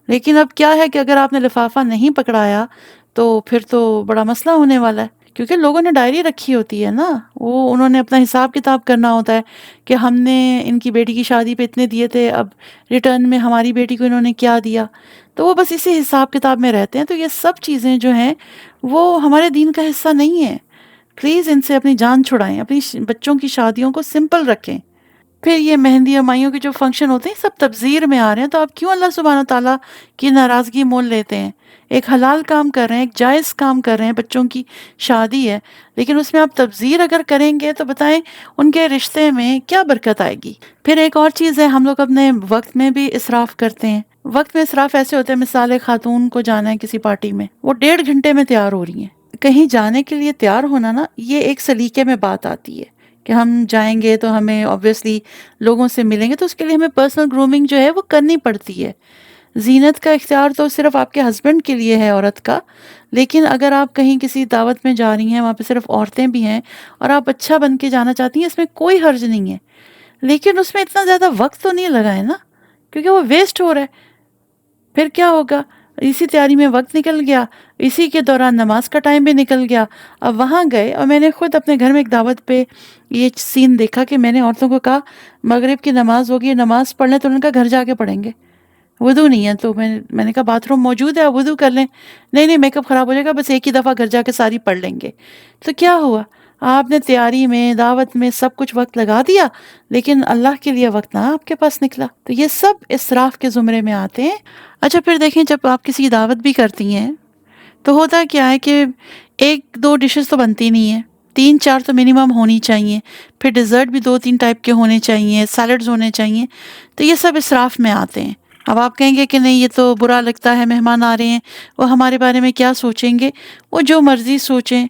لیکن اب کیا ہے کہ اگر آپ نے لفافہ نہیں پکڑایا تو پھر تو بڑا مسئلہ ہونے والا ہے. کیونکہ لوگوں نے ڈائری رکھی ہوتی ہے نا، وہ انہوں نے اپنا حساب کتاب کرنا ہوتا ہے کہ ہم نے ان کی بیٹی کی شادی پہ اتنے دیے تھے، اب ریٹرن میں ہماری بیٹی کو انہوں نے کیا دیا. تو وہ بس اسی حساب کتاب میں رہتے ہیں. تو یہ سب چیزیں جو ہیں وہ ہمارے دین کا حصہ نہیں ہیں. پلیز ان سے اپنی جان چھڑائیں، اپنی بچوں کی شادیوں کو سمپل رکھیں. پھر یہ مہندی اور مائیوں کے جو فنکشن ہوتے ہیں سب تبذیر میں آ رہے ہیں، تو آپ کیوں اللہ سبحانہ تعالیٰ کی ناراضگی مول لیتے ہیں؟ ایک حلال کام کر رہے ہیں، ایک جائز کام کر رہے ہیں، بچوں کی شادی ہے، لیکن اس میں آپ تبذیر اگر کریں گے تو بتائیں ان کے رشتے میں کیا برکت آئے گی؟ پھر ایک اور چیز ہے، ہم لوگ اپنے وقت میں بھی اسراف کرتے ہیں. وقت میں اسراف ایسے ہوتے ہیں، مثال ایک خاتون کو جانا ہے کسی پارٹی میں، وہ 1.5 گھنٹے میں تیار ہو رہی ہیں. کہیں جانے کے لیے تیار ہونا نا، یہ ایک سلیقے میں بات آتی ہے کہ ہم جائیں گے تو ہمیں obviously لوگوں سے ملیں گے، تو اس کے لیے ہمیں پرسنل گرومنگ جو ہے وہ کرنی پڑتی ہے. زینت کا اختیار تو صرف آپ کے ہسبینڈ کے لیے ہے، عورت کا. لیکن اگر آپ کہیں کسی دعوت میں جا رہی ہیں، وہاں پہ صرف عورتیں بھی ہیں اور آپ اچھا بن کے جانا چاہتی ہیں، اس میں کوئی حرج نہیں ہے. لیکن اس میں اتنا زیادہ وقت تو نہیں لگائے نا، کیونکہ وہ ویسٹ ہو رہا ہے. پھر کیا ہوگا، اسی تیاری میں وقت نکل گیا، اسی کے دوران نماز کا ٹائم بھی نکل گیا. اب وہاں گئے، اور میں نے خود اپنے گھر میں ایک دعوت پہ یہ سین دیکھا کہ میں نے عورتوں کو کہا مغرب کی نماز ہوگی، نماز پڑھ لیں، تو انہوں نے کہا گھر جا کے پڑھیں گے، وضو نہیں ہے. تو میں نے کہا باتھ روم موجود ہے، آپ وضو کر لیں. نہیں نہیں، میک اپ خراب ہو جائے گا، بس ایک ہی دفعہ گھر جا کے ساری پڑھ لیں گے. تو کیا ہوا، آپ نے تیاری میں، دعوت میں سب کچھ وقت لگا دیا، لیکن اللہ کے لیے وقت نہ آپ کے پاس نکلا. تو یہ سب اسراف کے زمرے میں آتے ہیں. اچھا پھر دیکھیں، جب آپ کسی کی دعوت بھی کرتی ہیں تو ہوتا کیا ہے کہ 1-2 ڈشز تو بنتی نہیں ہیں، 3-4 تو منیمم ہونی چاہیے. پھر ڈیزرٹ بھی 2-3 ٹائپ کے ہونے چاہیے، سیلڈز ہونے چاہیے. تو یہ سب اسراف میں آتے ہیں. اب آپ کہیں گے کہ نہیں یہ تو برا لگتا ہے، مہمان آ رہے ہیں، وہ ہمارے بارے میں کیا سوچیں گے. وہ جو مرضی سوچیں،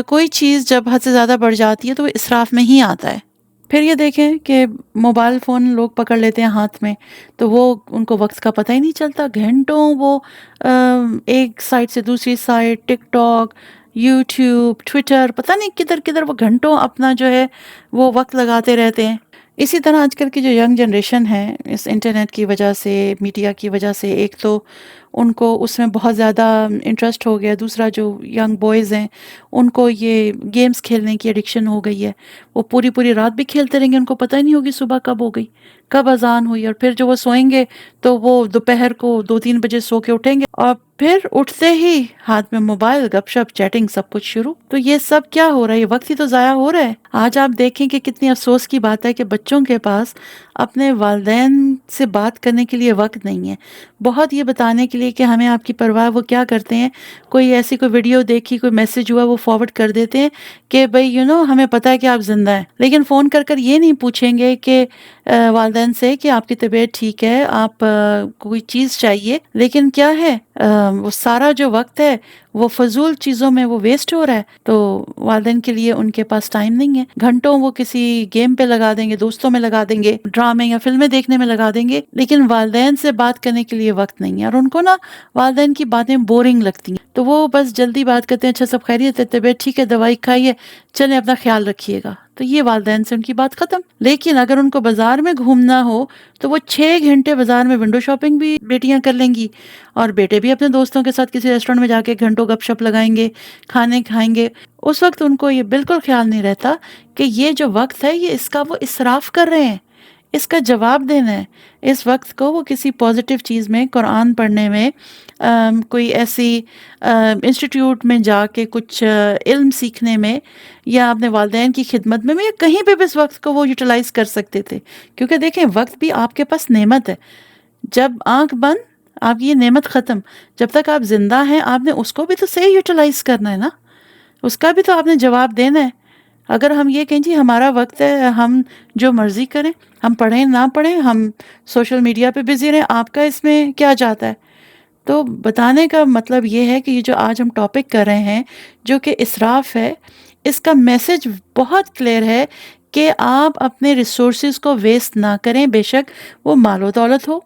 کوئی چیز جب حد سے زیادہ بڑھ جاتی ہے تو وہ اسراف میں ہی آتا ہے. پھر یہ دیکھیں کہ موبائل فون لوگ پکڑ لیتے ہیں ہاتھ میں، تو وہ ان کو وقت کا پتہ ہی نہیں چلتا. گھنٹوں وہ ایک سائٹ سے دوسری سائٹ، ٹک ٹاک، یوٹیوب، ٹویٹر، پتہ نہیں کدھر کدھر وہ گھنٹوں اپنا جو ہے وہ وقت لگاتے رہتے ہیں. اسی طرح آج کل کی جو ینگ جنریشن ہے، اس انٹرنیٹ کی وجہ سے، میڈیا کی وجہ سے، ایک تو ان کو اس میں بہت زیادہ انٹرسٹ ہو گیا، دوسرا جو ینگ بوائز ہیں ان کو یہ گیمز کھیلنے کی ایڈکشن ہو گئی ہے. وہ پوری پوری رات بھی کھیلتے رہیں گے، ان کو پتہ ہی نہیں ہوگی صبح کب ہو گئی، کب اذان ہوئی. اور پھر جو وہ سوئیں گے تو وہ دوپہر کو 2-3 بجے سو کے اٹھیں گے، اور پھر اٹھتے ہی ہاتھ میں موبائل، گپ شپ، چیٹنگ، سب کچھ شروع. تو یہ سب کیا ہو رہا ہے، یہ وقت ہی تو ضائع ہو رہا ہے. آج آپ دیکھیں کہ کتنی افسوس کی بات ہے کہ بچوں کے پاس اپنے والدین سے بات کرنے کے لیے وقت نہیں ہے. بہت یہ بتانے کے لیے کہ ہمیں آپ کی پرواہ، وہ کیا کرتے ہیں، کوئی ایسی کوئی ویڈیو دیکھی، کوئی میسج ہوا، وہ فارورڈ کر دیتے ہیں کہ بھئی ہمیں پتہ ہے کہ آپ زندہ ہیں. لیکن فون کر کر یہ نہیں پوچھیں گے کہ والدین سے کہ آپ کی طبیعت ٹھیک ہے، آپ کوئی چیز چاہیے. لیکن کیا ہے، وہ سارا جو وقت ہے وہ فضول چیزوں میں وہ ویسٹ ہو رہا ہے، تو والدین کے لیے ان کے پاس ٹائم نہیں ہے، گھنٹوں وہ کسی گیم پہ لگا دیں گے، دوستوں میں لگا دیں گے، ڈرامے یا فلمیں دیکھنے میں لگا دیں گے، لیکن والدین سے بات کرنے کے لیے وقت نہیں ہے، اور ان کو نا والدین کی باتیں بورنگ لگتی ہیں، تو وہ بس جلدی بات کرتے ہیں، اچھا سب خیریت ہے، طبیعت ٹھیک ہے، دوائی کھائیے، چلیں اپنا خیال رکھیے گا، تو یہ والدین سے ان کی بات ختم۔ لیکن اگر ان کو بازار میں گھومنا ہو تو وہ 6 گھنٹے بازار میں ونڈو شاپنگ بھی بیٹیاں کر لیں گی، اور بیٹے بھی اپنے دوستوں کے ساتھ کسی ریسٹورینٹ میں جا کے گھنٹوں گپ شپ لگائیں گے، کھانے کھائیں گے۔ اس وقت ان کو یہ بالکل خیال نہیں رہتا کہ یہ جو وقت ہے یہ اس کا وہ اسراف کر رہے ہیں، اس کا جواب دینا ہے۔ اس وقت کو وہ کسی پازیٹیو چیز میں، قرآن پڑھنے میں، کوئی ایسی انسٹیٹیوٹ میں جا کے کچھ علم سیکھنے میں، یا اپنے والدین کی خدمت میں یا کہیں پہ بھی اس وقت کو وہ یوٹیلائز کر سکتے تھے، کیونکہ دیکھیں وقت بھی آپ کے پاس نعمت ہے۔ جب آنکھ بند آپ کی یہ نعمت ختم، جب تک آپ زندہ ہیں آپ نے اس کو بھی تو صحیح یوٹیلائز کرنا ہے نا، اس کا بھی تو آپ نے جواب دینا ہے۔ اگر ہم یہ کہیں جی ہمارا وقت ہے، ہم جو مرضی کریں، ہم پڑھیں نہ پڑھیں، ہم سوشل میڈیا پہ بزی رہیں، آپ کا اس میں کیا جاتا ہے؟ تو بتانے کا مطلب یہ ہے کہ یہ جو آج ہم ٹاپک کر رہے ہیں جو کہ اسراف ہے، اس کا میسج بہت کلیئر ہے کہ آپ اپنے ریسورسز کو ویسٹ نہ کریں، بے شک وہ مال و دولت ہو،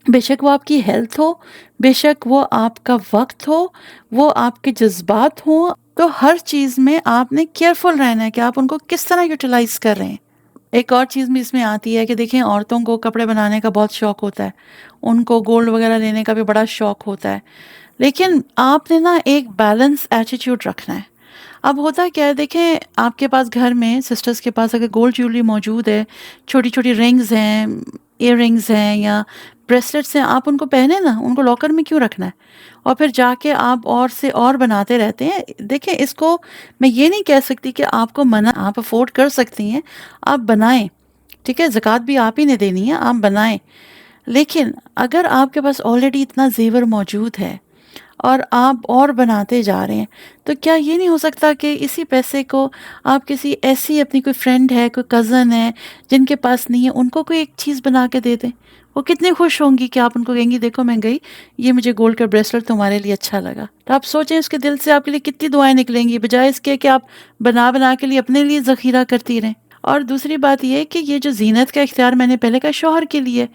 بے شک وہ آپ کی ہیلتھ ہو، بے شک وہ آپ کا وقت ہو، وہ آپ کے جذبات ہوں، تو ہر چیز میں آپ نے کیئرفل رہنا ہے کہ آپ ان کو کس طرح یوٹیلائز کر رہے ہیں۔ ایک اور چیز بھی اس میں آتی ہے کہ دیکھیں عورتوں کو کپڑے بنانے کا بہت شوق ہوتا ہے، ان کو گولڈ وغیرہ لینے کا بھی بڑا شوق ہوتا ہے، لیکن آپ نے نا ایک بیلنس ایٹیٹیوڈ رکھنا ہے۔ اب ہوتا کیا ہے، دیکھیں آپ کے پاس گھر میں سسٹرز کے پاس اگر گولڈ جیولری موجود ہے، چھوٹی چھوٹی رنگز ہیں، ایئر رنگز ہیں یا بریسلیٹس ہیں، آپ ان کو پہنے نا، ان کو لاکر میں کیوں رکھنا ہے؟ اور پھر جا کے آپ اور سے اور بناتے رہتے ہیں۔ دیکھیں اس کو میں یہ نہیں کہہ سکتی کہ آپ کو منع، آپ افورڈ کر سکتی ہیں، آپ بنائیں، ٹھیک ہے، زکوٰۃ بھی آپ ہی نے دینی ہے، آپ بنائیں، لیکن اگر آپ کے پاس آلریڈی اتنا زیور موجود ہے اور آپ اور بناتے جا رہے ہیں، تو کیا یہ نہیں ہو سکتا کہ اسی پیسے کو آپ کسی ایسی اپنی کوئی فرینڈ ہے، کوئی کزن ہے جن کے پاس نہیں ہے، ان کو کوئی ایک چیز بنا کے دے دیں؟ وہ کتنی خوش ہوں گی کہ آپ ان کو کہیں گی دیکھو میں گئی، یہ مجھے گولڈ کا بریسلٹ تمہارے لیے اچھا لگا، تو آپ سوچیں اس کے دل سے آپ کے لیے کتنی دعائیں نکلیں گی، بجائے اس کے کہ آپ بنا بنا کے لیے اپنے لیے ذخیرہ کرتی رہیں۔ اور دوسری بات یہ کہ یہ جو زینت کا اختیار میں نے پہلے کہا شوہر کے لیے،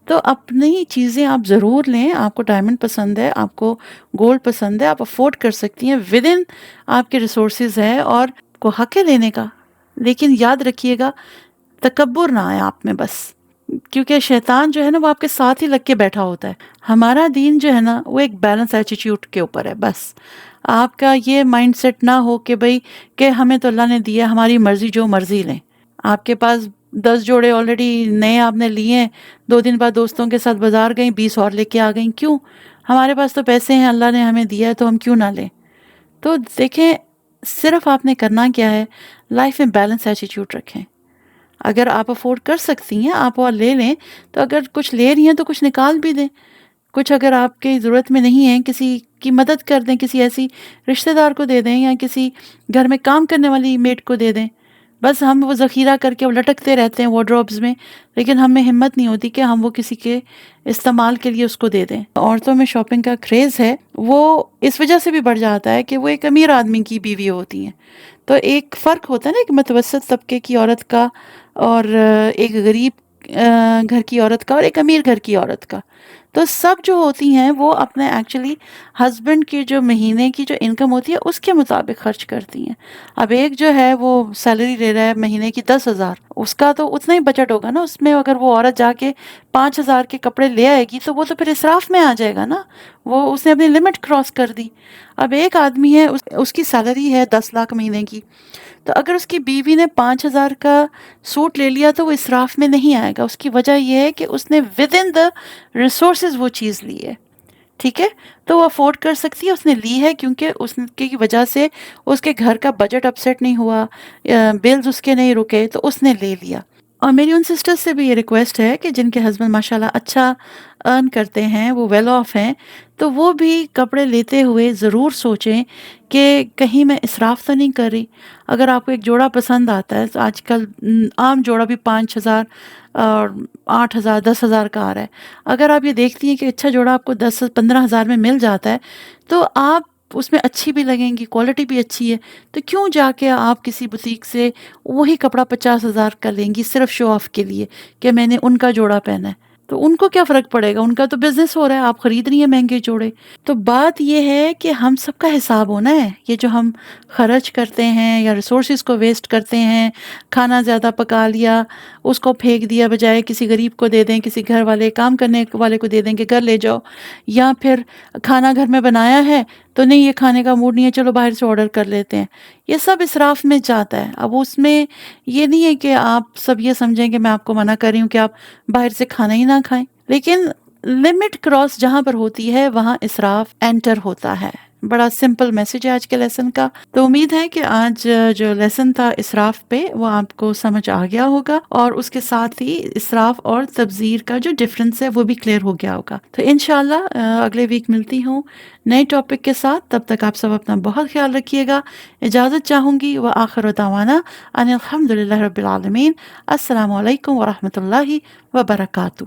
تو اپنی چیزیں آپ ضرور لیں، آپ کو ڈائمنڈ پسند ہے، آپ کو گولڈ پسند ہے، آپ افورڈ کر سکتی ہیں، ود ان آپ کے ریسورسز ہے اور کو حق ہے لینے کا، لیکن یاد رکھیے گا تکبر نہ آئے آپ میں بس، کیونکہ شیطان جو ہے نا وہ آپ کے ساتھ ہی لگ کے بیٹھا ہوتا ہے۔ ہمارا دین جو ہے نا وہ ایک بیلنس ایٹیٹیوڈ کے اوپر ہے، بس آپ کا یہ مائنڈ سیٹ نہ ہو کہ بھئی کہ ہمیں تو اللہ نے دیا، ہماری مرضی جو مرضی لیں۔ آپ کے پاس 10 جوڑے آلریڈی نئے آپ نے لیے ہیں، 2 دن بعد دوستوں کے ساتھ بازار گئیں، 20 اور لے کے آ گئیں، کیوں؟ ہمارے پاس تو پیسے ہیں، اللہ نے ہمیں دیا ہے تو ہم کیوں نہ لیں؟ تو دیکھیں صرف آپ نے کرنا کیا ہے، لائف میں بیلنس ایٹیٹیوڈ رکھیں۔ اگر آپ افورڈ کر سکتی ہیں آپ اور لے لیں، تو اگر کچھ لے رہی ہیں تو کچھ نکال بھی دیں، کچھ اگر آپ کی ضرورت میں نہیں ہے کسی کی مدد کر دیں، کسی ایسی رشتہ دار کو دے دیں یا کسی گھر میں کام کرنے والی میڈ کو دے دیں۔ بس ہم وہ ذخیرہ کر کے وہ لٹکتے رہتے ہیں وارڈروبز میں، لیکن ہم میں ہمت نہیں ہوتی کہ ہم وہ کسی کے استعمال کے لیے اس کو دے دیں۔ عورتوں میں شاپنگ کا کریز ہے، وہ اس وجہ سے بھی بڑھ جاتا ہے کہ وہ ایک امیر آدمی کی بیوی ہوتی ہیں، تو ایک فرق ہوتا ہے نا ایک متوسط طبقے کی عورت کا اور ایک غریب گھر کی عورت کا اور ایک امیر گھر کی عورت کا، تو سب جو ہوتی ہیں وہ اپنے ایکچولی ہسبینڈ کی جو مہینے کی جو انکم ہوتی ہے اس کے مطابق خرچ کرتی ہیں۔ اب ایک جو ہے وہ سیلری لے رہا ہے مہینے کی 10,000، اس کا تو اتنا ہی بجٹ ہوگا نا، اس میں اگر وہ عورت جا کے 5,000 کے کپڑے لے آئے گی تو وہ تو پھر اسراف میں آ جائے گا نا، وہ اس نے اپنی لمٹ کراس کر دی۔ اب ایک آدمی ہے، اس کی سیلری ہے 10 لاکھ مہینے کی، تو اگر اس کی بیوی نے 5,000 کا سوٹ لے لیا تو وہ اسراف میں نہیں آئے گا، اس کی وجہ یہ ہے کہ اس نے ود ان دا ریسورسز وہ چیز لی ہے، ٹھیک ہے، تو وہ افورڈ کر سکتی ہے، اس نے لی ہے کیونکہ اس کی وجہ سے اس کے گھر کا بجٹ اپسیٹ نہیں ہوا، بلز اس کے نہیں رکے، تو اس نے لے لیا۔ اور میری ان سسٹر سے بھی یہ ریکویسٹ ہے کہ جن کے ہسبینڈ ماشاءاللہ اچھا ارن کرتے ہیں، وہ ویل آف ہیں، تو وہ بھی کپڑے لیتے ہوئے ضرور سوچیں کہ کہیں میں اسراف تو نہیں کر رہی۔ اگر آپ کو ایک جوڑا پسند آتا ہے، تو آج کل عام جوڑا بھی 5,000 اور 8,000 10,000 کا آ رہا ہے، اگر آپ یہ دیکھتی ہیں کہ اچھا جوڑا آپ کو 10 15,000 میں مل جاتا ہے، تو آپ اس میں اچھی بھی لگیں گی، کوالٹی بھی اچھی ہے، تو کیوں جا کے آپ کسی بوتیک سے وہی کپڑا 50,000 کا لیں گی صرف شو آف کے لیے کہ میں نے ان کا جوڑا پہنا ہے؟ تو ان کو کیا فرق پڑے گا، ان کا تو بزنس ہو رہا ہے، آپ خرید رہی ہیں مہنگے جوڑے۔ تو بات یہ ہے کہ ہم سب کا حساب ہونا ہے، یہ جو ہم خرچ کرتے ہیں یا ریسورسز کو ویسٹ کرتے ہیں، کھانا زیادہ پکا لیا، اس کو پھینک دیا، بجائے کسی غریب کو دے دیں، کسی گھر والے کام کرنے والے کو دے دیں کہ گھر لے جاؤ، یا پھر کھانا گھر میں بنایا ہے تو نہیں یہ کھانے کا موڈ نہیں ہے، چلو باہر سے آرڈر کر لیتے ہیں، یہ سب اسراف میں جاتا ہے۔ اب اس میں یہ نہیں ہے کہ آپ سب یہ سمجھیں کہ میں آپ کو منع کر رہی ہوں کہ آپ باہر سے کھانا ہی نہ کھائیں، لیکن لمٹ کراس جہاں پر ہوتی ہے وہاں اسراف انٹر ہوتا ہے۔ بڑا سمپل میسج ہے آج کے لیسن کا۔ تو امید ہے کہ آج جو لیسن تھا اسراف پہ وہ آپ کو سمجھ آ گیا ہوگا، اور اس کے ساتھ ہی اسراف اور تبذیر کا جو ڈفرنس ہے وہ بھی کلیئر ہو گیا ہوگا۔ تو انشاءاللہ اگلے ویک ملتی ہوں نئے ٹاپک کے ساتھ، تب تک آپ سب اپنا بہت خیال رکھیے گا۔ اجازت چاہوں گی، وآخر دعوانا ان الحمد للہ رب العالمین۔ السلام علیکم ورحمۃ اللہ وبرکاتہ۔